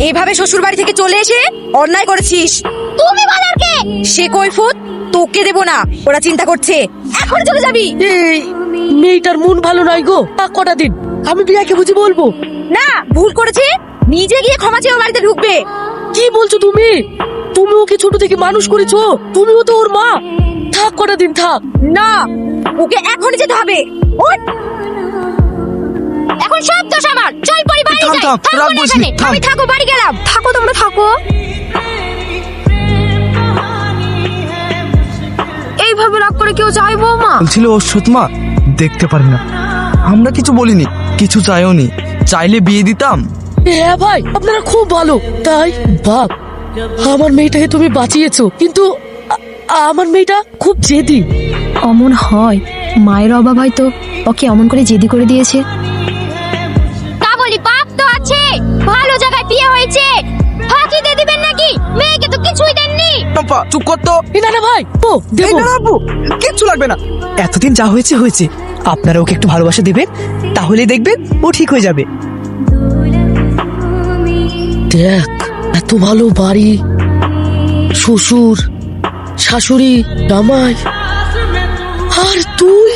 এভাবে শ্বশুর বাড়ি থেকে চলে এসে অন্যায় করেছিস। তুমি বলার কে? সে কৈফত তোকে দেব না, ওরা চিন্তা করছে। এখন চলে যাবি? এই মেয়েটার মন ভালো নয় গো, আর কটা দিন আমি বিয়াকে বুঝি বলবো। না, ভুল করেছে, নিজে গিয়ে ক্ষমা চেয়ে ওর বাড়িতে ঢুকবে। কি বলছো তুমি? তুমি ওকে ছোট থেকে মানুষ করেছো, তুমিও তো ওর মা। থাক কটা দিন থাক। না, ওকে এখনই যেতে হবে। ওঠ। এখন সব দোষ আমার। চল পরিবারে যাই। থাম, থাকবো রাগ না করিস এখানে। নি, থাম। আমি থাকো, বাড়ি গেলাম। থাকো, তোমরা থাকো। এইভাবে রাগ করে কেউ যায় বৌমা? বলছিল ওর সৎমা দেখতে পারি না। আমরা কিছু বলিনি, কিছু চাইও নি। চাইলে বিয়ে দিতাম। হ্যাঁ ভাই, আপনারা খুব ভালো। তাই বাপ, আমার মেয়েটাকে তুমি বাঁচিয়েছো, কিন্তু আমার মেয়েটা খুব জেদি। অমন হয়, মায়ের অভাব হয়তো ওকে অমন করে জেদি করে দিয়েছে। তা বলি, বাপ তো আছে, ভালো জায়গায় বিয়ে হয়েছে, ফাঁকি দিয়ে দিবেন নাকি? মেয়েকে তো কিছুই দেননি। টম্পা, চুপ কর তো। না না ভাই, ও দেবো। কিচ্ছু লাগবে না। এতদিন যা হয়েছে হয়েছে, আপনারা ওকে একটু ভালোবাসা দেবেন, তাহলেই দেখবেন ও ঠিক হয়ে যাবে। দেখ, এত ভালো বাড়ি, শ্বশুর শাশুড়ি জামাই, আর তুই